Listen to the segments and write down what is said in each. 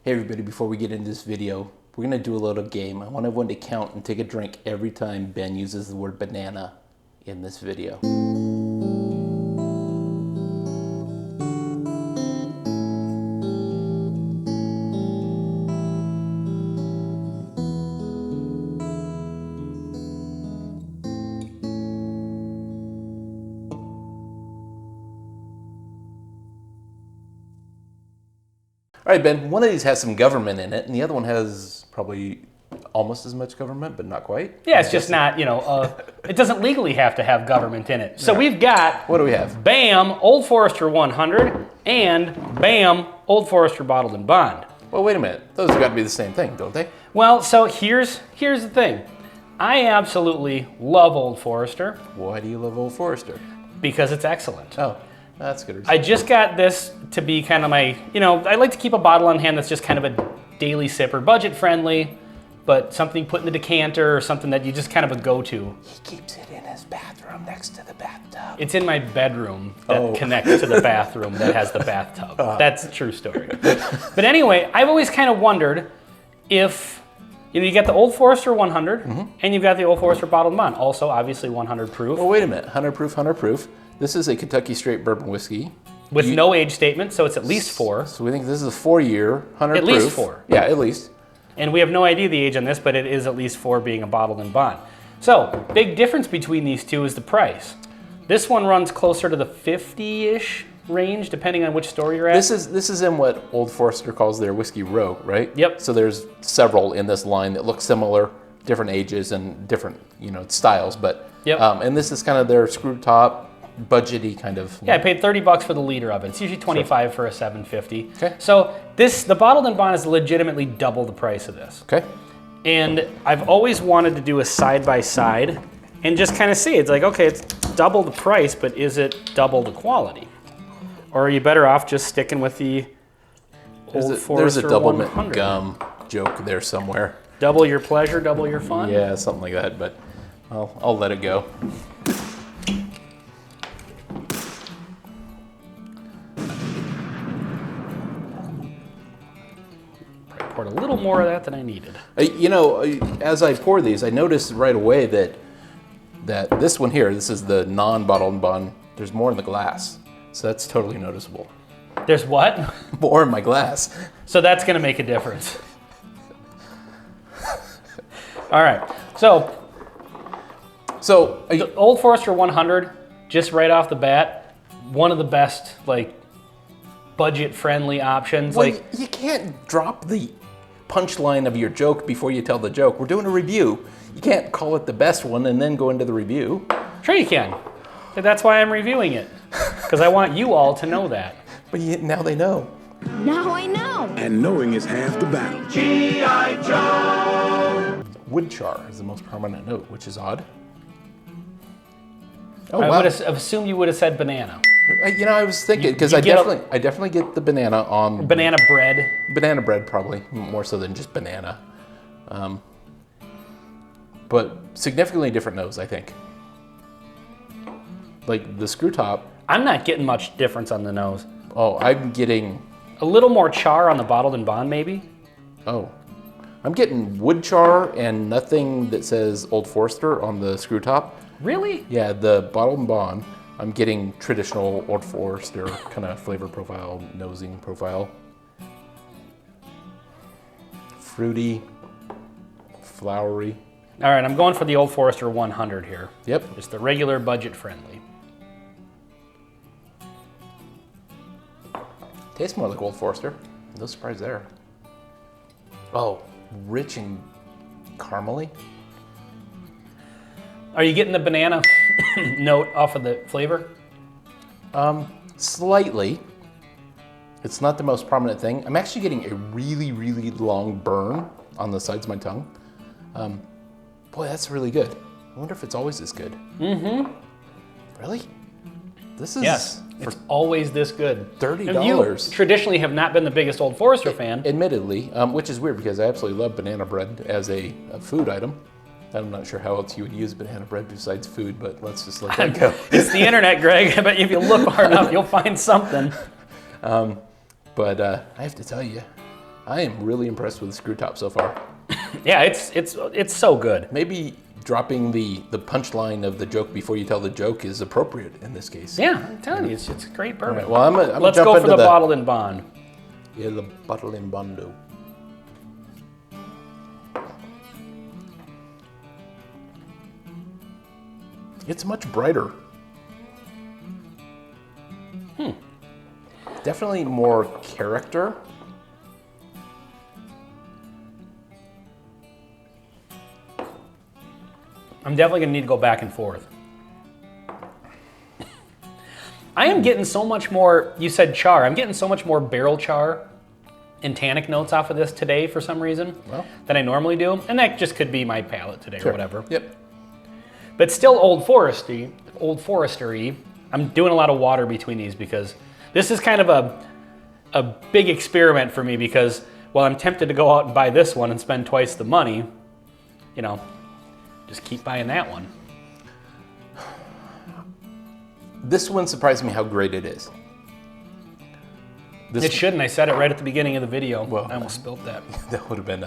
Hey everybody, before we get into this video, we're going to do a little game. I want everyone to count and take a drink every time Ben uses the word banana in this video. All right, Ben, one of these has some government in it, and the other one has probably almost as much government, but not quite. Yeah, it's just not, it doesn't legally have to have government in it. So we've got... What do we have? BAM, Old Forester 100, and BAM, Old Forester Bottled in Bond. Well, wait a minute. Those have got to be the same thing, don't they? Well, so here's the thing. I absolutely love Old Forester. Why do you love Old Forester? Because it's excellent. Oh, that's a good reason. I just got this to be kind of my, I like to keep a bottle on hand that's just kind of a daily sipper, budget friendly, but something you put in the decanter or something that you just kind of a go-to. He keeps it in his bathroom next to the bathtub. It's in my bedroom that connects to the bathroom that has the bathtub. That's a true story. But anyway, I've always kind of wondered if, you get the Old Forester 100 and you've got the Old Forester Bottled in Bond, also obviously 100 proof. Well, wait a minute. 100 proof, 100 proof. This is a Kentucky straight bourbon whiskey. With no age statement, so it's at least 4. So we think this is a 4-year, 100 proof. At least 4. Yeah, at least. And we have no idea the age on this, but it is at least 4 being a Bottled in Bond. So, big difference between these two is the price. This one runs closer to the 50-ish range, depending on which store you're at. This is in what Old Forester calls their whiskey row, right? Yep. So there's several in this line that look similar, different ages and different, styles. But Yep. And this is kind of their screw top, budgety kind of. Yeah, I paid $30 for the liter of it. It's usually $25 for a 750. Okay. So the Bottled in Bond is legitimately double the price of this. Okay. And I've always wanted to do a side-by-side and just kind of see. It's like, okay, it's double the price, but is it double the quality? Or are you better off just sticking with the Old Forester There's a double 100? gum joke there somewhere. Double your pleasure, double your fun? Yeah, something like that, but I'll let it go. Poured a little more of that than I needed. As I pour these, I noticed right away that this one here, this is the non-bottled bond, there's more in the glass. So that's totally noticeable. There's what? More in my glass. So that's going to make a difference. All right. So the Old Forester 100, just right off the bat, one of the best, budget-friendly options. Well, you can't drop the punchline of your joke before you tell the joke. We're doing a review. You can't call it the best one and then go into the review. Sure you can. That's why I'm reviewing it, because I want you all to know that. But now they know. Now I know. And knowing is half the battle. G.I. Joe! Wood char is the most prominent note, which is odd. Oh, I wow. would have assumed you would have said banana. I was thinking, because I definitely get the banana on... Banana bread. Banana bread, probably, more so than just banana. But significantly different nose, I think. Like the screw top. I'm not getting much difference on the nose. Oh, I'm getting... A little more char on the Bottled in Bond, maybe? Oh. I'm getting wood char and nothing that says Old Forester on the screw top. Really? Yeah, the Bottled in Bond, I'm getting traditional Old Forester kind of flavor profile, nosing profile. Fruity, flowery. All right, I'm going for the Old Forester 100 here. Yep. Just the regular budget friendly. Tastes more like Old Forester. No surprise there. Oh, rich and caramely. Are you getting the banana note off of the flavor? Slightly. It's not the most prominent thing. I'm actually getting a really, really long burn on the sides of my tongue. Boy, that's really good. I wonder if it's always this good. Mm-hmm. Really? This is... Yes, it's always this good. $30. And you traditionally have not been the biggest Old Forester fan. Admittedly, which is weird because I absolutely love banana bread as a food item. I'm not sure how else you would use banana bread besides food, but let's just let that go. It's the internet, Greg. I bet if you look hard enough, you'll find something. But I have to tell you, I am really impressed with the screw top so far. Yeah, it's so good. Maybe dropping the punchline of the joke before you tell the joke is appropriate in this case. Yeah, I'm telling you, it's a great bourbon. Right, well, I'm Let's jump go for into the bottled in bond. Yeah, the bottle in bondo. It's much brighter. Definitely more character. I'm definitely gonna need to go back and forth. I am getting so much more, you said char, I'm getting so much more barrel char and tannic notes off of this today for some reason than I normally do. And that just could be my palate today or whatever. Yep. But still Old Forester-y. I'm doing a lot of water between these because this is kind of a big experiment for me because while I'm tempted to go out and buy this one and spend twice the money, you know, just keep buying that one. This one surprised me how great it is. It shouldn't. I said it right at the beginning of the video. Well, I almost spilled that. That would have been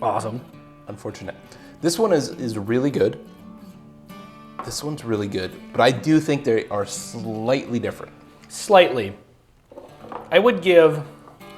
Awesome. unfortunate. This one is really good. This one's really good, but I do think they are slightly different. Slightly. I would give,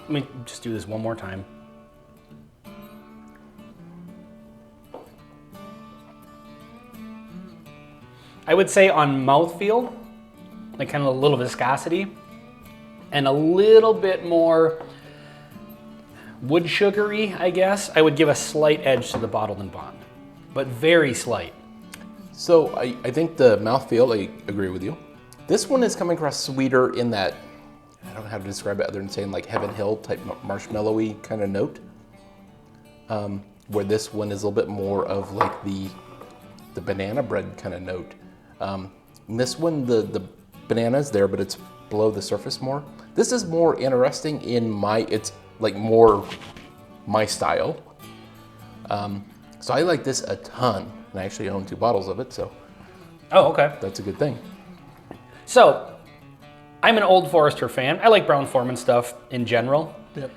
let me just do this one more time. I would say on mouthfeel, like kind of a little viscosity, and a little bit more wood sugary, I guess. I would give a slight edge to the bottled in bond, but very slight. So I think the mouthfeel, I agree with you. This one is coming across sweeter in that, I don't know how to describe it other than saying like Heaven Hill type marshmallowy kind of note. Where this one is a little bit more of like the banana bread kind of note. This one, the banana's there, but it's below the surface more. This is more interesting in it's like more my style. So I like this a ton. And I actually own 2 bottles of it, so. Oh, okay. That's a good thing. So, I'm an Old Forester fan. I like Brown-Forman stuff in general. Yep.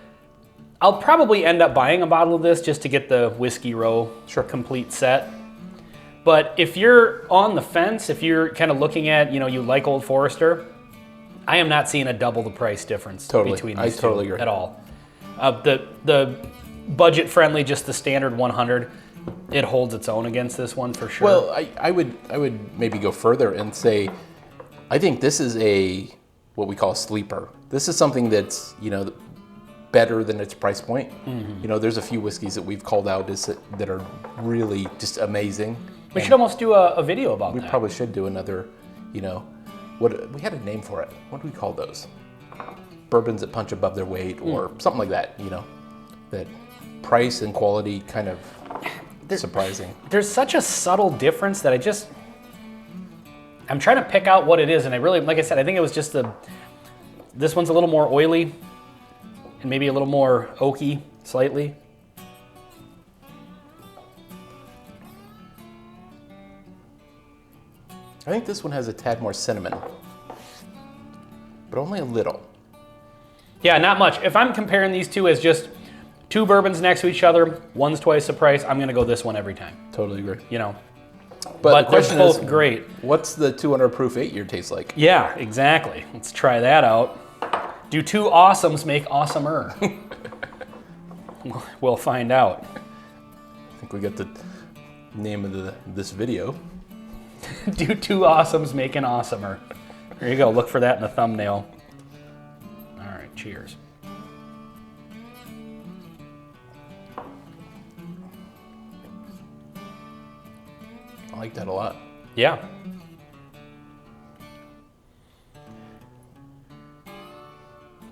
I'll probably end up buying a bottle of this just to get the Whiskey Row complete set. But if you're on the fence, if you're kind of looking at, you like Old Forester, I am not seeing a double the price difference between these two totally agree. at all. The budget-friendly, just the standard 100, it holds its own against this one for sure. Well, I would maybe go further and say, I think this is what we call a sleeper. This is something that's, better than its price point. Mm-hmm. There's a few whiskeys that we've called out that are really just amazing. We should almost do a video about that. We probably should do another, what we had a name for it. What do we call those? Bourbons that punch above their weight or something like that, that price and quality kind of surprising. There's such a subtle difference that I'm trying to pick out what it is, and I really, like I said, I think it was just this one's a little more oily and maybe a little more oaky, slightly. I think this one has a tad more cinnamon, but only a little. Yeah, not much. If I'm comparing these two as just 2 bourbons next to each other, one's twice the price, I'm gonna go this one every time. Totally agree. But the question is, great. What's the 200 proof 8-year taste like? Yeah, exactly. Let's try that out. Do 2 awesomes make awesomer? We'll find out. I think we got the name of this video. Do 2 awesomes make an awesomer? There you go. Look for that in the thumbnail. All right, cheers. I like that a lot. Yeah.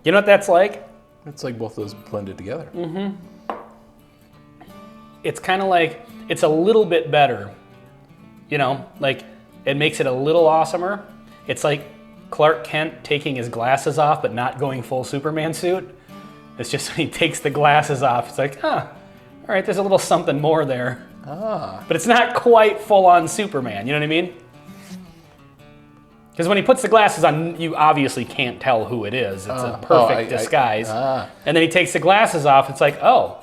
You know what that's like? It's like both those blended together. Mm-hmm. It's kind of like, it's a little bit better. Like it makes it a little awesomer. It's like Clark Kent taking his glasses off but not going full Superman suit. It's just when he takes the glasses off, it's like, all right, there's a little something more there. But it's not quite full on Superman, you know what I mean? Because when he puts the glasses on, you obviously can't tell who it is. It's a perfect disguise. And then he takes the glasses off. It's like, oh,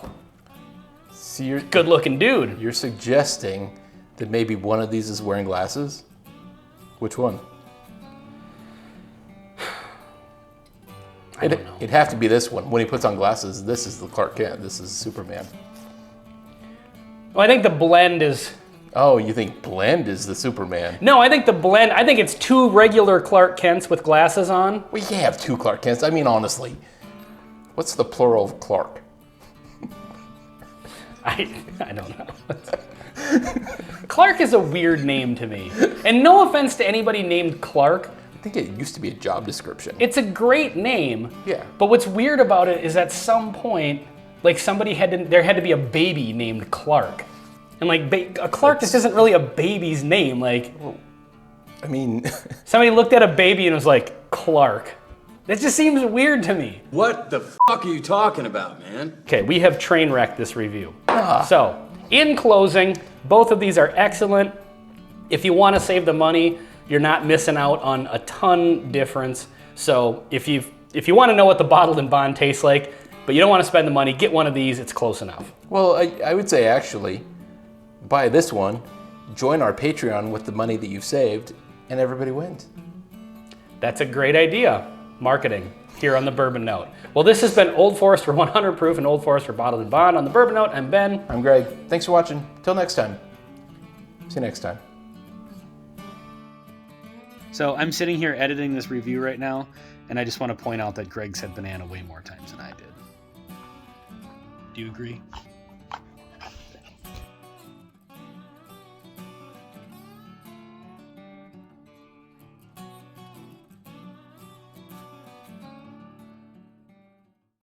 so you're, good-looking dude. You're suggesting that maybe one of these is wearing glasses? Which one? I don't know. It'd have to be this one. When he puts on glasses, this is the Clark Kent. This is Superman. Well, I think the blend is... Oh, you think blend is the Superman? No, I think the blend, I think it's two regular Clark Kents with glasses on. We can't have two Clark Kents. I mean, honestly, what's the plural of Clark? I don't know. Clark is a weird name to me. And no offense to anybody named Clark. I think it used to be a job description. It's a great name. Yeah. But what's weird about it is at some point, like there had to be a baby named Clark. And like a Clark just isn't really a baby's name. Like, I mean, somebody looked at a baby and was like, Clark. That just seems weird to me. What the fuck are you talking about, man? Okay, we have train wrecked this review. So, in closing, both of these are excellent. If you want to save the money, you're not missing out on a ton difference. So, if you want to know what the bottled and bond tastes like, but you don't want to spend the money, get one of these. It's close enough. well, I would say actually, buy this one, join our Patreon with the money that you've saved, and everybody wins. That's a great idea. Marketing here on the Bourbon Note. Well, this has been Old Forester 100 Proof and Old Forester Bottled and Bond on the Bourbon Note. I'm Ben. I'm Greg. Thanks for watching. Till next time. See you next time. So I'm sitting here editing this review right now, and I just want to point out that Greg said banana way more times than I did. Do you agree?